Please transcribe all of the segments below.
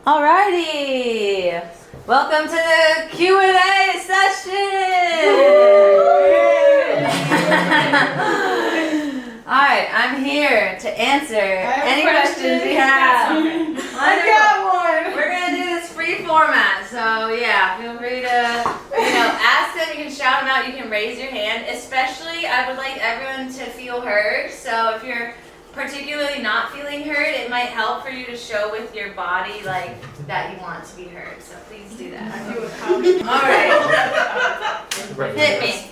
Alrighty, welcome to the Q&A session. Alright, I'm here to answer any questions you have. I got one. We're gonna do this free format, so yeah, feel free to ask them. You can shout them out. You can raise your hand. Especially, I would like everyone to feel heard. So if you're particularly not feeling heard, it might help for you to show with your body like that you want to be heard. So please do that. I feel powerful. Alright. Hit me.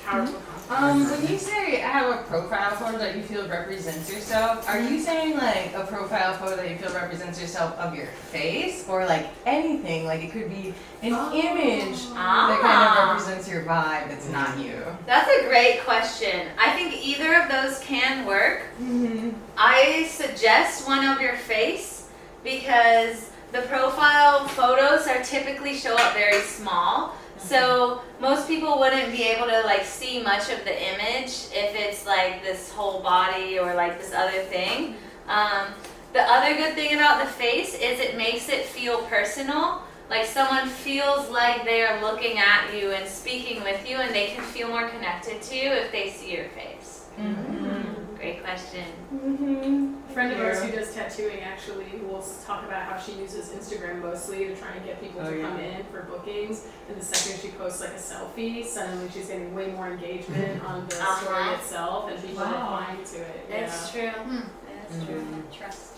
When you say I have a profile photo that you feel represents yourself, are you saying like a profile photo that you feel represents yourself of your face, or like anything? Like it could be an image that kind of represents your vibe that's not you. That's a great question. I think either of those can work. Mm-hmm. I suggest one of your face because the profile photos are typically show up very small. So most people wouldn't be able to like see much of the image if it's like this whole body or like this other thing. The other good thing about the face is it makes it feel personal. Like someone feels like they're looking at you and speaking with you, and they can feel more connected to you if they see your face. Mm-hmm. Great question. Mm-hmm. A friend of ours who does tattooing actually will talk about how she uses Instagram mostly to try and get people to come in for bookings. And the second she posts like a selfie, suddenly she's getting way more engagement on the story itself, and people are replying to it. That's true. That's true. Trust.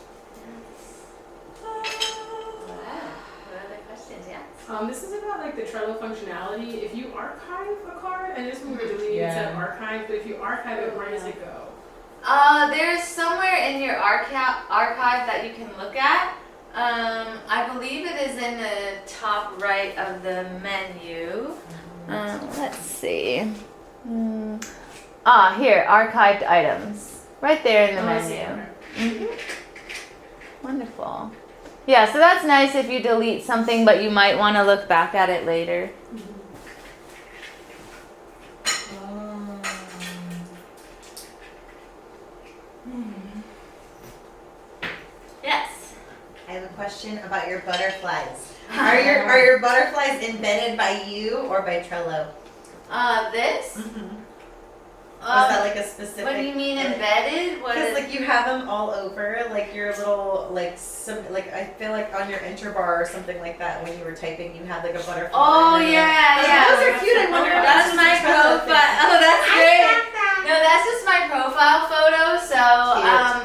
Wow. What other questions? Yeah. This is about like the Trello functionality. If you archive a card, and this one we're deleting it to archive, but if you archive it, where does it go? There's somewhere in your archive that you can look at. I believe it is in the top right of the menu. Let's see. Here, archived items. Right there in the menu. Wonderful. Yeah, so that's nice if you delete something, but you might want to look back at it later. Yes. I have a question about your butterflies. Are your butterflies embedded by you or by Trello? This? Mm-hmm. Is that like a specific? What do you mean embedded? Because like you have them all over, like your little like I feel like on your enter bar or something like that. When you were typing, you had like a butterfly. Oh yeah. Those are cute. I wonder if that's my profile. Oh, that's great. No, that's just my profile photo. So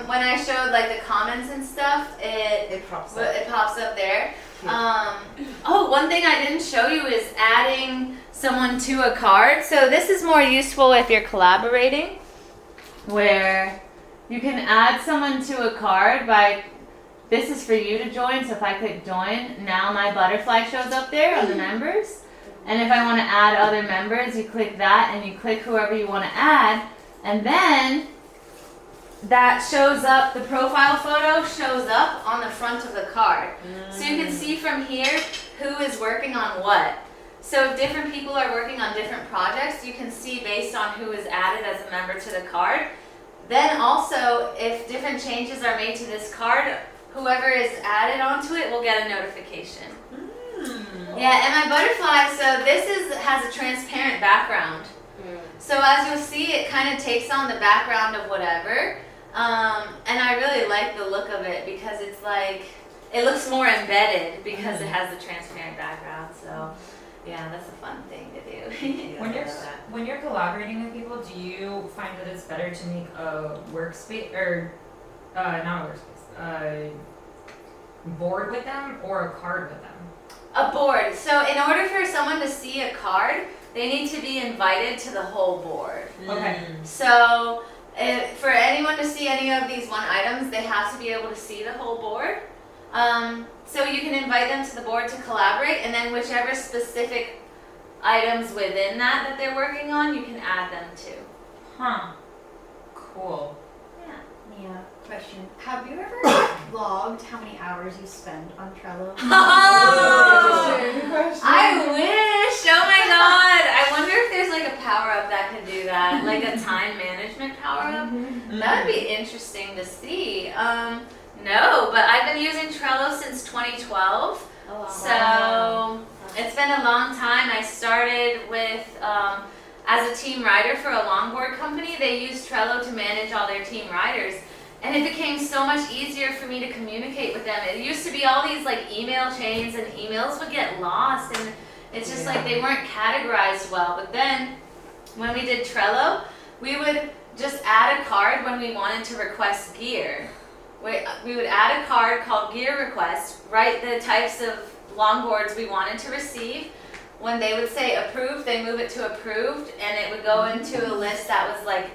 when I showed like the comments and stuff, it pops up there. One thing I didn't show you is adding someone to a card. So this is more useful if you're collaborating, where you can add someone to a card by, this is for you to join. So if I click join, now my butterfly shows up there on the members. And if I want to add other members, you click that and you click whoever you want to add. And then that shows up, the profile photo shows up on the front of the card. So you can see from here who is working on what. So if different people are working on different projects, you can see based on who is added as a member to the card. Then also, if different changes are made to this card, whoever is added onto it will get a notification. Yeah, and my butterfly, so this has a transparent background. So as you'll see, it kind of takes on the background of whatever. And I really like the look of it because it's like, it looks more embedded because it has the transparent background. So yeah, that's a fun thing to do. When you're collaborating with people, do you find that it's better to make a workspace, or not a workspace, a board with them or a card with them? A board. So in order for someone to see a card, they need to be invited to the whole board. Okay. So for anyone to see any of these one items, they have to be able to see the whole board. So you can invite them to the board to collaborate, and then whichever specific items within that they're working on, you can add them to. Huh. Cool. Yeah. Yeah. Question. Have you ever logged how many hours you spend on Trello? Oh, I wish. Oh my god. I wonder if there's like a power up that could do that, like a time management power up. That would be interesting to see. No, but I've been using Trello since 2012. So it's been a long time. I started with, as a team writer for a longboard company. They use Trello to manage all their team riders. And it became so much easier for me to communicate with them. It used to be all these like email chains, and emails would get lost, and it's just like they weren't categorized well. But then when we did Trello, we would just add a card when we wanted to request gear. We would add a card called gear request, write the types of longboards we wanted to receive. When they would say approved, they move it to approved, and it would go into a list that was like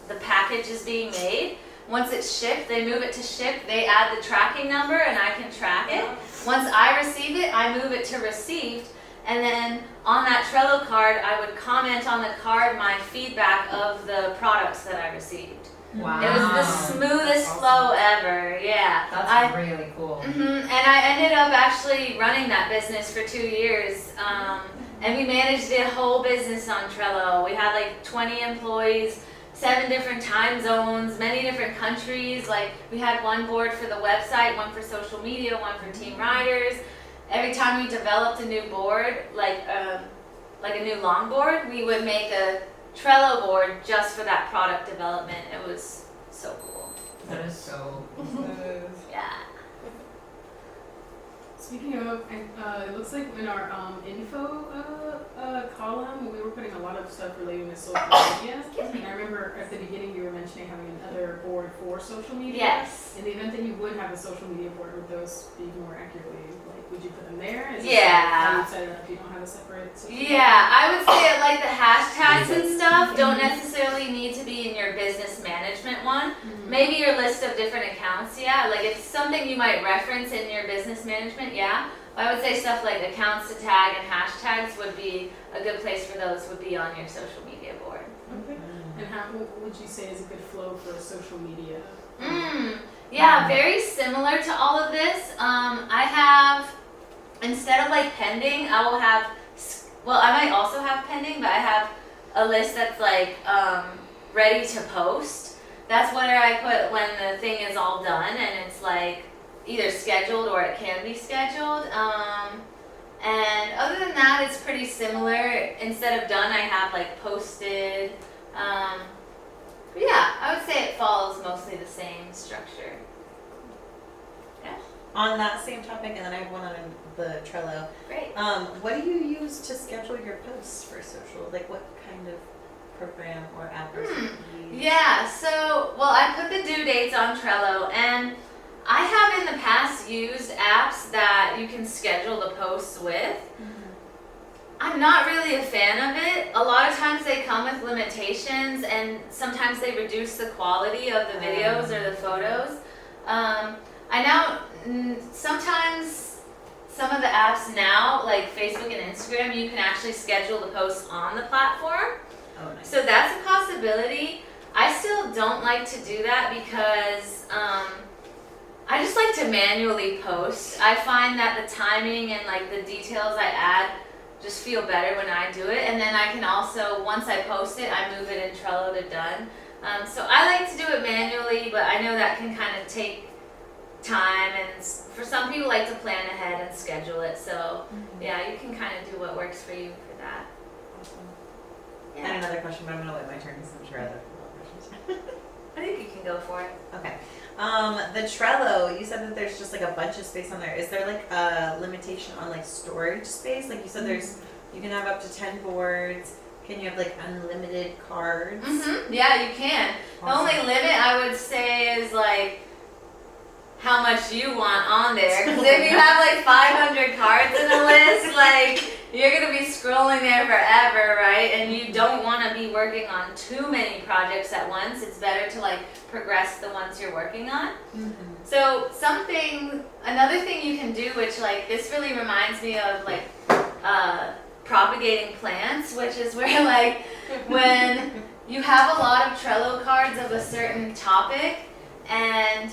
the package is being made. Once it's shipped, they move it to ship, they add the tracking number, and I can track it. Once I receive it, I move it to received, and then on that Trello card, I would comment on the card my feedback of the products that I received. Wow. It was the smoothest flow ever, yeah. That's really cool. And I ended up actually running that business for 2 years, and we managed the whole business on Trello. We had like 20 employees, 7 different time zones, many different countries. Like we had one board for the website, one for social media, one for team riders. Every time we developed a new board, like a new longboard, we would make a Trello board just for that product development. It was so cool. That is so Yeah. Speaking of, it looks like in our info column, we were putting a lot of stuff relating to social media. And I remember at the beginning you were mentioning having another board for social media. Yes. In the event that you would have a social media board, would those be more accurately, like, would you put them there? Is Yeah. How you set it up if you don't have a separate social media? Yeah, I would say like the hashtags and stuff don't necessarily need to be in your business management one. Maybe your list of different accounts, yeah. Like if something you might reference in your business management, yeah. I would say stuff like accounts to tag and hashtags would be a good place for those, would be on your social media board. Okay. And what would you say is a good flow for social media? Yeah, very similar to all of this. I have, instead of like pending, I will have, well, I might also have pending, but I have a list that's like ready to post. That's where I put when the thing is all done, and it's like either scheduled or it can be scheduled. And other than that, it's pretty similar. Instead of done, I have like posted. But yeah, I would say it follows mostly the same structure. Yeah. On that same topic, and then I have one on the Trello. Great. What do you use to schedule your posts for social? Like what kind of program or app or something do you use? Yeah, so, well, I put the due dates on Trello, and I have in the past used apps that you can schedule the posts with. I'm not really a fan of it. A lot of times they come with limitations, and sometimes they reduce the quality of the videos or the photos. I know sometimes some of the apps now, like Facebook and Instagram, you can actually schedule the posts on the platform. Oh, nice. So that's a possibility. I still don't like to do that because I just like to manually post. I find that the timing and like the details I add just feel better when I do it. And then I can also, once I post it, I move it in Trello to done. So I like to do it manually, but I know that can kind of take time, and for some people like to plan ahead and schedule it. So yeah, you can kind of do what works for you for that. Awesome. Yeah. And another question, but I'm gonna wait my turn because I'm sure other people have questions. I think you can go for it. Okay. The Trello, you said that there's just like a bunch of space on there. Is there like a limitation on like storage space? Like you said, you can have up to 10 boards. Can you have like unlimited cards? Yeah, you can. Awesome. The only limit I would say is like how much you want on there. Because if you have like 500 cards in a list, like you're gonna be scrolling there forever, right? And you don't want to be working on too many projects at once. It's better to like progress the ones you're working on. So another thing you can do, which like this really reminds me of like propagating plants, which is where like when you have a lot of Trello cards of a certain topic and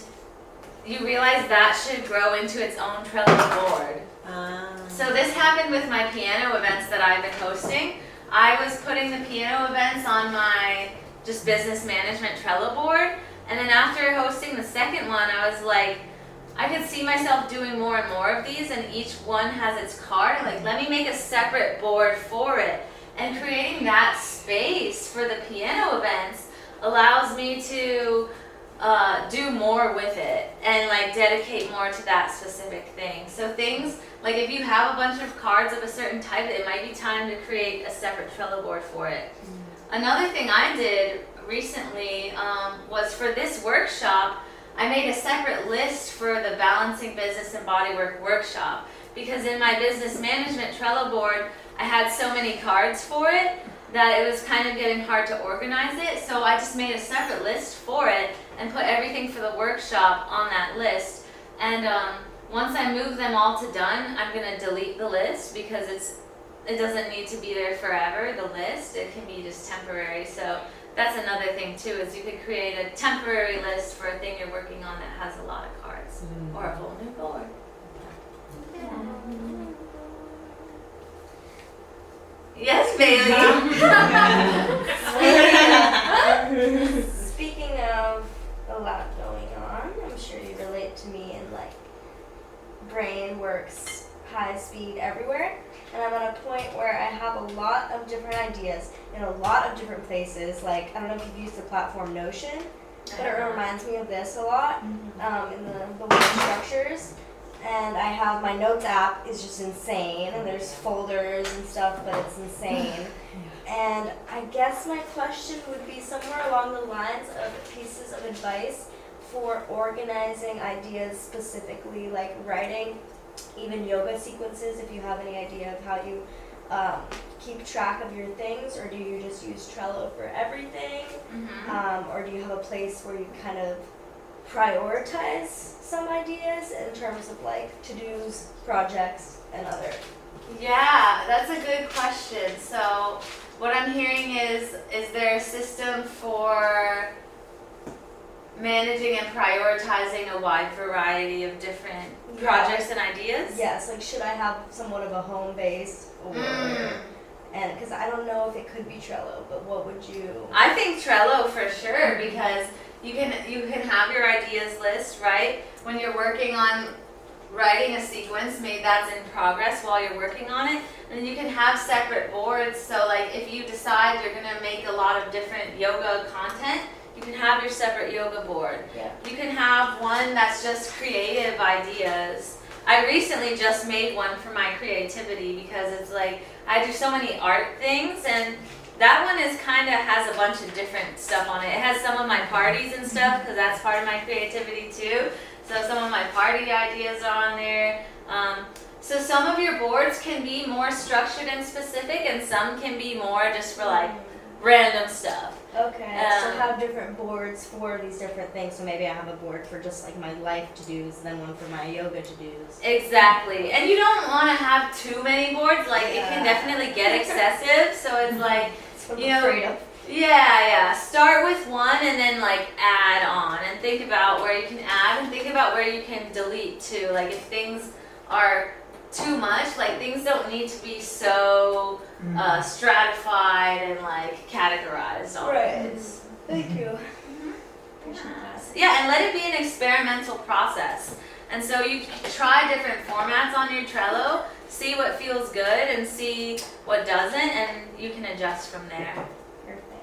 you realize that should grow into its own Trello board. So this happened with my piano events that I've been hosting. I was putting the piano events on my just business management Trello board, and then after hosting the second one, I was like, I could see myself doing more and more of these, and each one has its card. Like, let me make a separate board for it. And creating that space for the piano events allows me to do more with it and like dedicate more to that specific thing. So things like if you have a bunch of cards of a certain type, it might be time to create a separate Trello board for it. Another thing I did recently was for this workshop, I made a separate list for the Balancing Business and Bodywork workshop, because in my business management Trello board, I had so many cards for it that it was kind of getting hard to organize it. So I just made a separate list for it and put everything for the workshop on that list. And once I move them all to done, I'm gonna delete the list because it doesn't need to be there forever, the list. It can be just temporary. So that's another thing too, is you could create a temporary list for a thing you're working on that has a lot of cards, or a whole new board. Yes, Bailey. Speaking of a lot going on, I'm sure you relate to me in like brain works high speed everywhere. And I'm at a point where I have a lot of different ideas in a lot of different places. Like, I don't know if you've used the platform Notion, but it reminds me of this a lot in the way it structures. And I have my notes app is just insane, and there's folders and stuff, but it's insane. And I guess my question would be somewhere along the lines of pieces of advice for organizing ideas specifically, like writing even yoga sequences, if you have any idea of how you keep track of your things, or do you just use Trello for everything? Or do you have a place where you kind of prioritize some ideas in terms of like to-dos, projects, and other? Yeah, that's a good question. So what I'm hearing is there a system for managing and prioritizing a wide variety of different projects and ideas? Yes, like should I have somewhat of a home base, or and because I don't know if it could be Trello, but what would you? I think Trello for sure, because you can have your ideas list, right? When you're working on writing a sequence, maybe that's in progress while you're working on it, and you can have separate boards. So like if you decide you're gonna make a lot of different yoga content, you can have your separate yoga board. Yeah. You can have one that's just creative ideas. I recently just made one for my creativity because it's like I do so many art things, and that one is kind of has a bunch of different stuff on it. It has some of my parties and stuff because that's part of my creativity too. So some of my party ideas are on there. So some of your boards can be more structured and specific, and some can be more just for like random stuff. Okay, so have different boards for these different things. So maybe I have a board for just like my life to-dos, then one for my yoga to-dos. Exactly. And you don't want to have too many boards. Like it can definitely get excessive. So it's like, That's what you I'm know, afraid of. yeah. Start with one and then like add on, and think about where you can add, and think about where you can delete too. Like if things are too much, like things don't need to be so stratified and like categorized on Right. Thank you. Yeah, and let it be an experimental process. And so you try different formats on your Trello, see what feels good and see what doesn't, and you can adjust from there. Perfect.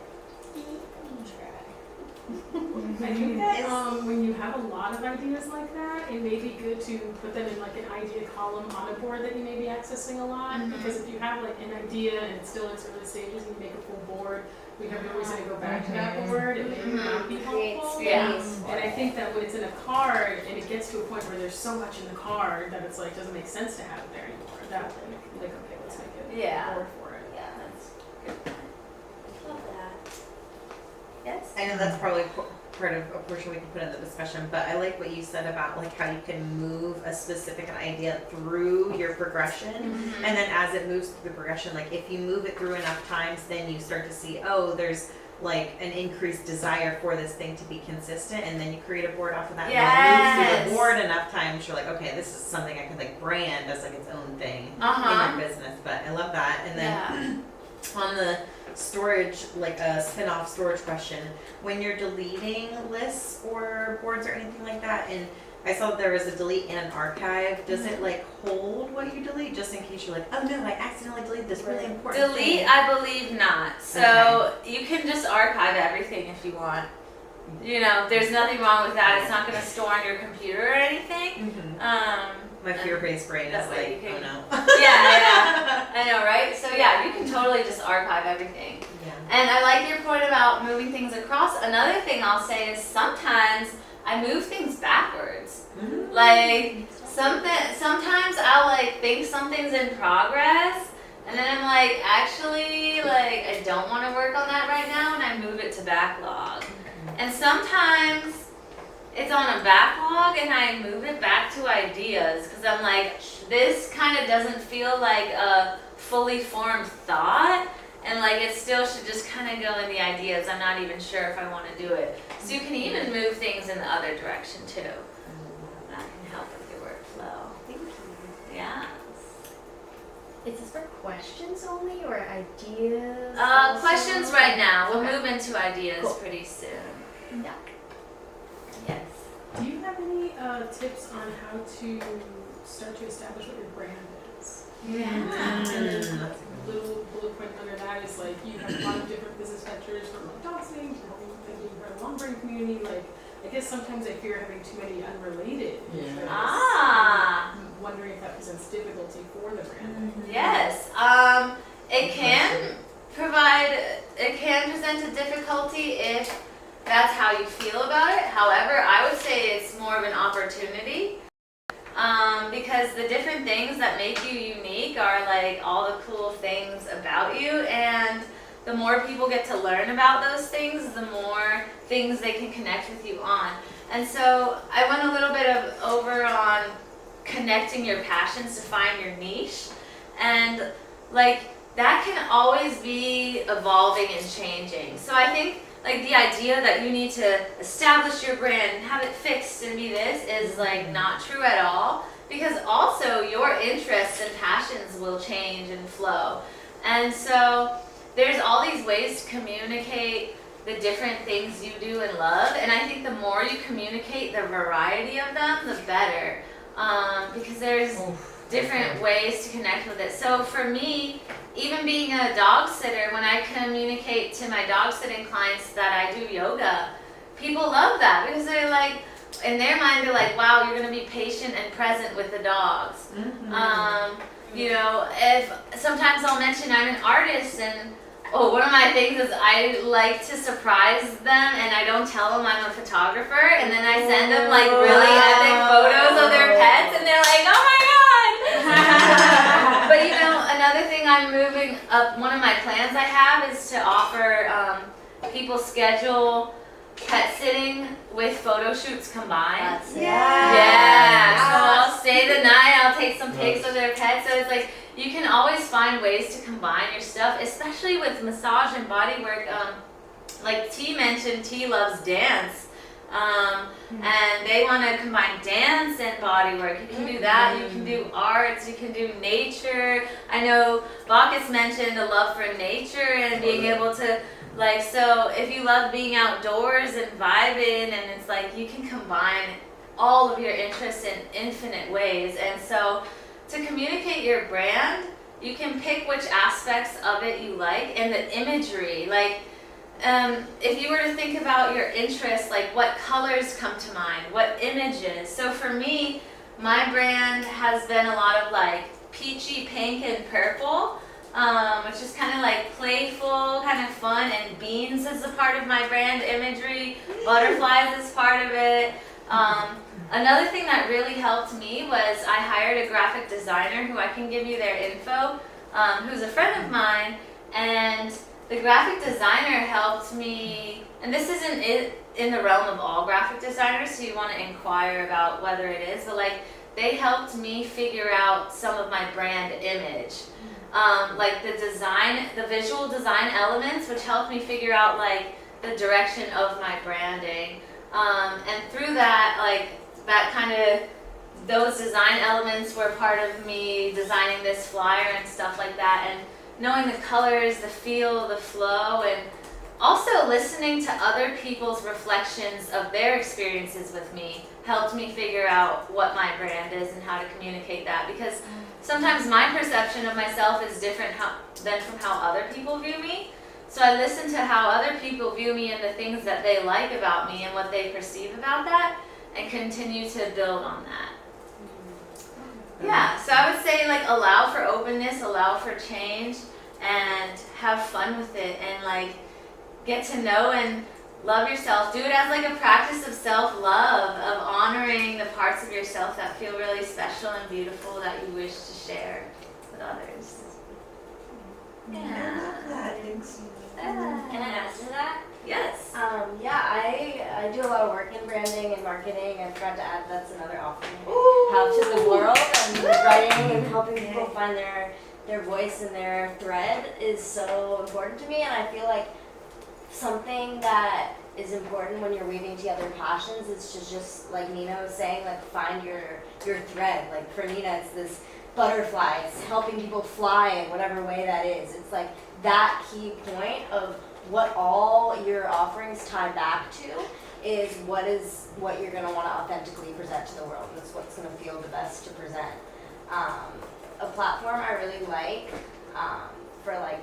I think that when you have a lot of ideas like that, it may be good to put them in like an idea column on a board that you may be accessing a lot. Because if you have like an idea and it's still in its early stages and you make a full board, we have no reason to go back to that board. It may not be Create helpful. space. And I think that when it's in a card and it gets to a point where there's so much in the card that it's like doesn't make sense to have it there anymore. That like okay, let's make it a board for it. Yeah, that's good. Love that. Yes? I know that's probably part of a portion we can put in the discussion, but I like what you said about like how you can move a specific idea through your progression, and then as it moves through the progression, like if you move it through enough times, then you start to see, oh, there's like an increased desire for this thing to be consistent, and then you create a board off of that. And then move through the board enough times, you're like, okay, this is something I can like brand as like its own thing in your business. But I love that. And then on the storage, like a spin-off storage question, when you're deleting lists or boards or anything like that, and I saw that there was a delete and an archive. Does it like hold what you delete just in case you're like, oh no, I accidentally deleted this really important Delete, thing? I believe not. So you can just archive everything if you want. You know, there's nothing wrong with that. It's not going to store on your computer or anything. My fear-based brain that is way like, you can- oh no. Yeah, I know, right? So yeah, you can totally just archive everything. Yeah. And I like your point about moving things across. Another thing I'll say is sometimes I move things backwards. Like sometimes I'll like think something's in progress, and then I'm like, actually, like I don't want to work on that right now, and I move it to backlog. And sometimes it's on a backlog and I move it back to ideas because I'm like, this kind of doesn't feel like a fully formed thought, and like it still should just kind of go in the ideas. I'm not even sure if I want to do it. So you can even move things in the other direction too. That can help with your workflow. Thank you. Yeah. Is this for questions only or ideas? Questions also? right now. We'll Okay. move into ideas Cool. pretty soon. Yeah. Yes. Do you have any tips on how to start to establish what your brand is? Yeah. And then That's a a little bullet point under that is like you have a lot of different business ventures from like dog sitting to helping thinking for a long brain community. Like I guess sometimes I fear having too many unrelated interests. Ah. I'm wondering if that presents difficulty for the brand. Yes. It can present a difficulty if that's how you feel about it. However, I would say it's more of an opportunity. Because the different things that make you unique are like all the cool things about you, and the more people get to learn about those things, the more things they can connect with you on. And so I went a little bit over on connecting your passions to find your niche, and like that can always be evolving and changing. So I think like the idea that you need to establish your brand and have it fixed and be this is like not true at all, because also your interests and passions will change and flow. And so there's all these ways to communicate the different things you do and love, and I think the more you communicate the variety of them, the better, because there's different ways to connect with it. So for me, even being a dog sitter, when I communicate to my dog sitting clients that I do yoga, people love that because they're like, in their mind, they're like, wow, you're going to be patient and present with the dogs. You know, if sometimes I'll mention I'm an artist, and one of my things is I like to surprise them, and I don't tell them I'm a photographer, and then I send them like really epic photos of their pets, and they're like, oh my god. But you know, another thing I'm moving up, one of my plans I have is to offer people schedule pet sitting with photo shoots combined. Yeah. So I'll stay the night, I'll take some pics of their pets. So it's like you can always find ways to combine your stuff, especially with massage and body work. Like T mentioned, T loves dance. And they want to combine dance and body work. You can do that. You can do arts. You can do nature. I know Bacchus mentioned a love for nature and being able to, like, so if you love being outdoors and vibing, and it's like you can combine all of your interests in infinite ways. And so to communicate your brand, you can pick which aspects of it you like, and the imagery, like, if you were to think about your interests, like what colors come to mind, what images. So for me, my brand has been a lot of like peachy pink and purple, which is kind of like playful, kind of fun, and beans is a part of my brand imagery, butterflies is part of it. Another thing that really helped me was I hired a graphic designer who I can give you their info, who's a friend of mine, and the graphic designer helped me, and this isn't in the realm of all graphic designers, so you want to inquire about whether it is, but like they helped me figure out some of my brand image. Like the design, the visual design elements, which helped me figure out like the direction of my branding. And through that, like that kind of, those design elements were part of me designing this flyer and stuff like that. And knowing the colors, the feel, the flow, and also listening to other people's reflections of their experiences with me helped me figure out what my brand is and how to communicate that, because sometimes my perception of myself is different than from how other people view me. So I listen to how other people view me and the things that they like about me and what they perceive about that, and continue to build on that. Yeah, so I would say like allow for openness, allow for change, and have fun with it, and like get to know and love yourself. Do it as like a practice of self-love, of honoring the parts of yourself that feel really special and beautiful that you wish to share with others. I love that. Thanks. Can I answer that? Yes. Yeah, I do a lot of work in branding and marketing. I forgot to add that's another offering I Ooh. have to the world, and writing and helping people find their voice and their thread is so important to me, and I feel like something that is important when you're weaving together passions is to just like Neena was saying, like find your thread. Like for Neena, it's this butterfly. It's helping people fly in whatever way that is. It's like that key point of what all your offerings tie back to is what you're going to want to authentically present to the world. That's what's going to feel the best to present. A platform I really like for like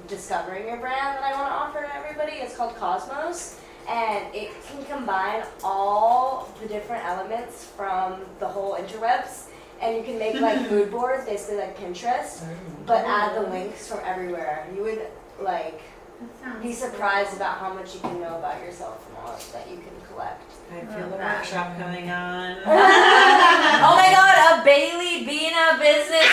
discovering your brand that I want to offer to everybody is called Cosmos, and it can combine all the different elements from the whole interwebs, and you can make like mood boards, basically like Pinterest, but add the links from everywhere. You would like be surprised about how much you can know about yourself from all that you can collect. I feel the workshop coming on. Oh my God, a Beena Business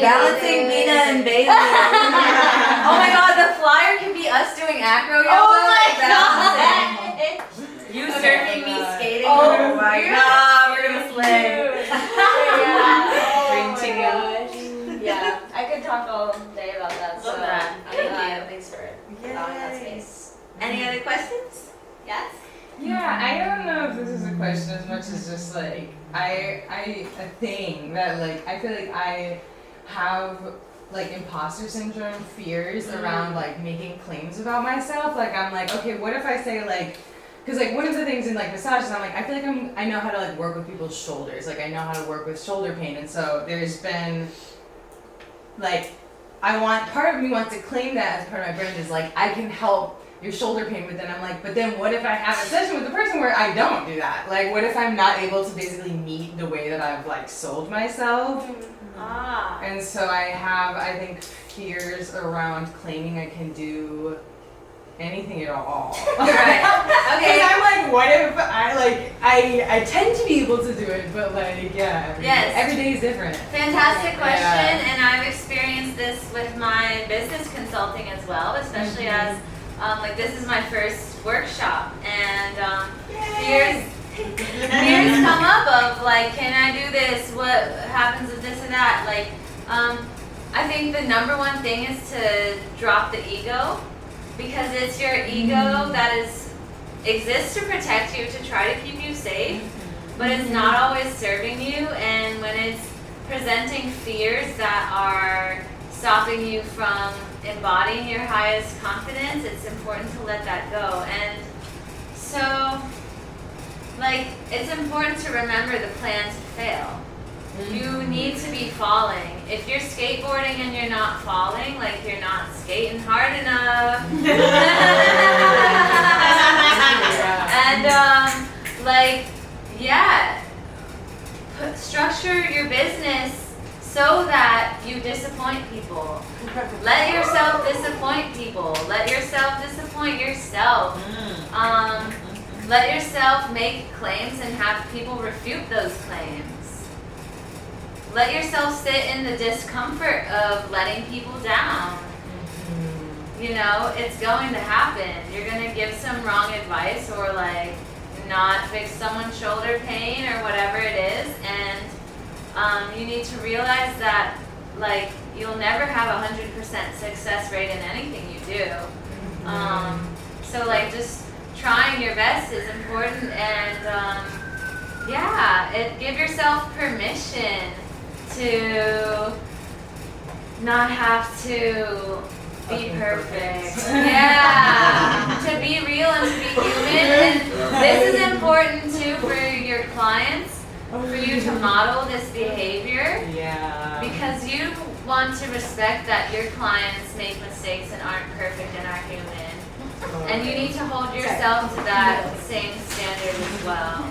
Balancing Beena and Bailey. Oh my God, the flyer can be us doing acro yoga. Oh my balancing. You surfing, me skating. Oh my God, we're gonna slay. Dream team. Yeah, I could talk all day about that. So Love that. Thanks for allowing that space. Any other questions? Yes. Yeah, I don't know if this is a question as much as just like a thing that like I feel like I have like imposter syndrome fears around like making claims about myself. Like I'm like, okay, what if I say like, because like one of the things in like massages, I'm like, I feel like I know how to like work with people's shoulders. Like I know how to work with shoulder pain, and so there's been like part of me wants to claim that as part of my brand is like I can help your shoulder pain, but then I'm like, but then what if I have a session with the person where I don't do that? Like what if I'm not able to basically meet the way that I've like sold myself? And so I think fears around claiming I can do anything at all. Right. Okay. Because I'm like, what if I tend to be able to do it, but like every day is different. Fantastic question, and I've experienced this with my business consulting as well, especially as like this is my first workshop, and fears come up of like, can I do this? What happens with this or that? Like, I think the number one thing is to drop the ego, because it's your ego that exists to protect you, to try to keep you safe, but it's not always serving you, and when it's presenting fears that are stopping you from embodying your highest confidence, it's important to let that go. And so, like, it's important to remember the plan to fail. You need to be falling. If you're skateboarding and you're not falling, like you're not skating hard enough. And structure your business so that you disappoint people. Let yourself disappoint people. Let yourself disappoint yourself. Let yourself make claims and have people refute those claims. Let yourself sit in the discomfort of letting people down. You know, it's going to happen. You're going to give some wrong advice or like not fix someone's shoulder pain or whatever it is, and you need to realize that like you'll never have 100% success rate in anything you do. So like just trying your best is important, and give yourself permission to not have to be perfect. Yeah, to be real and to be human. And this is important too for your clients, for you to model this behavior. Yeah. Because you want to respect that your clients make mistakes and aren't perfect and are human. And you need to hold yourself to that same standard as well.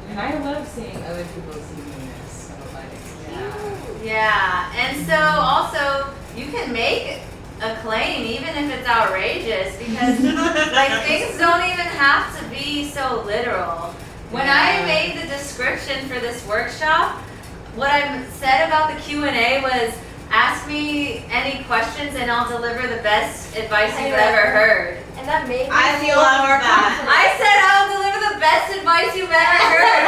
And I love seeing other people see this. So like, Yeah, and so also you can make a claim even if it's outrageous because like things don't even have to be so literal. When I made the description for this workshop, what I said about the Q&A was ask me any questions and I'll deliver the best advice you've ever heard. And that made me I feel love more that. confident. I said I'll deliver the best advice you've ever heard.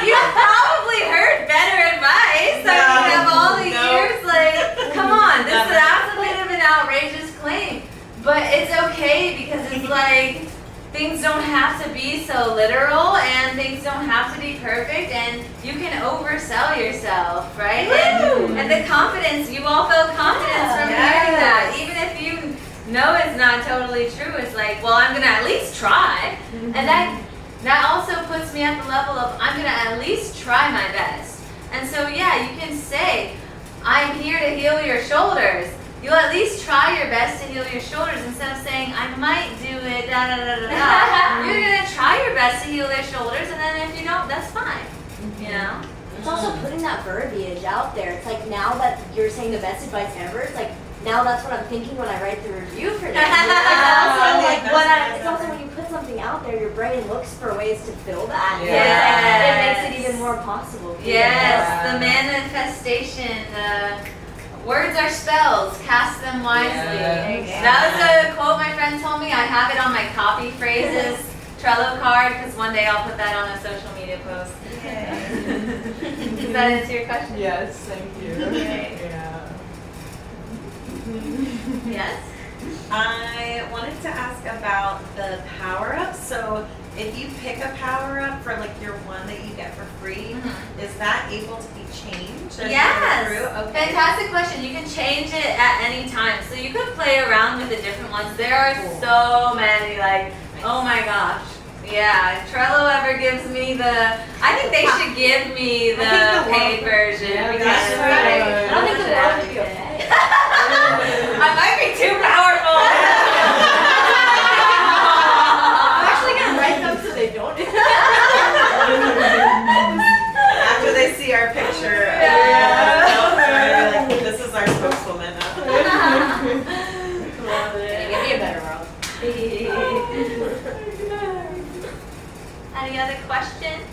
You've probably heard better advice. I mean, of all the years, like, come on, this is a bit of an outrageous claim. But it's okay because it's like, things don't have to be so literal and things don't have to be perfect and you can oversell yourself, right? And the confidence, you all felt confidence from hearing that. Even if you know it's not totally true, it's like, well, I'm gonna at least try. And that also puts me at the level of I'm gonna at least try my best. And so yeah, you can say, I'm here to heal your shoulders. You'll at least try your best to heal your shoulders instead of saying, I might do it, da da da da da. You're gonna try your best to heal their shoulders, and then if you don't, that's fine. You know? It's also putting that verbiage out there. It's like now that you're saying the best advice ever, it's like now that's what I'm thinking when I write the review for this. It's also when you put something out there, your brain looks for ways to fill that. Yes. It makes it even more possible. Yes, the manifestation, words are spells, cast them wisely. That was a quote my friend told me. I have it on my copy phrases Trello card because one day I'll put that on a social media post. Does that answer your question? yes, thank you. Okay. Yeah. Yes? I wanted to ask about the power-ups. So if you pick a power-up for like your one that you get for free, is that able to be changed? as you go Yes. through? Okay. Fantastic question. You can change it at any time. So you could play around with the different ones. There are so many, like, oh my gosh. Yeah, if Trello ever gives me I think they should give me the paid version. Because I don't think the world would be okay. I might be too powerful. I'm actually gonna write them so they don't. After they see our picture, like, this is our spokeswoman. Love it. Give me a better world. Any other questions?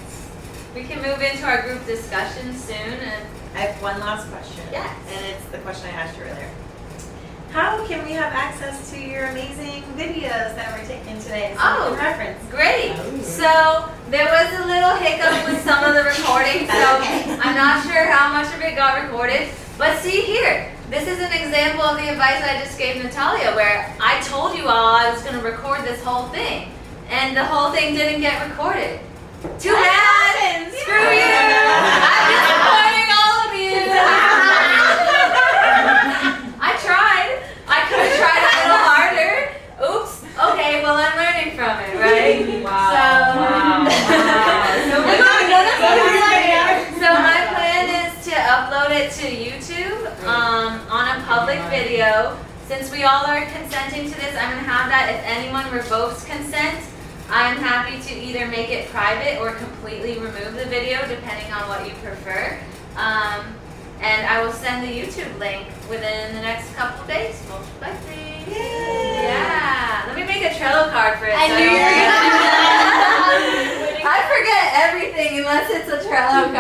We can move into our group discussion soon. And I have one last question. Yes. And it's the question I asked you earlier. How can we have access to your amazing videos that were taken today? So we can reference. Great. So there was a little hiccup with some of the recording, so I'm not sure how much of it got recorded. But see here, this is an example of the advice I just gave Natalia, where I told you all I was going to record this whole thing, and the whole thing didn't get recorded. Too bad. Screw you. I'm disappointing all of you. I tried. I could have tried a little harder. Oops. Okay, well I'm learning from it, right? So my plan is to upload it to YouTube on a public video. Since we all are consenting to this, I'm going to have that. If anyone revokes consent, I'm happy to either make it private or completely remove the video, depending on what you prefer. And I will send the YouTube link within the next couple days, most likely. Yay. Yeah. Let me make a Trello card for it. I so knew you were I forget everything unless it's a Trello card.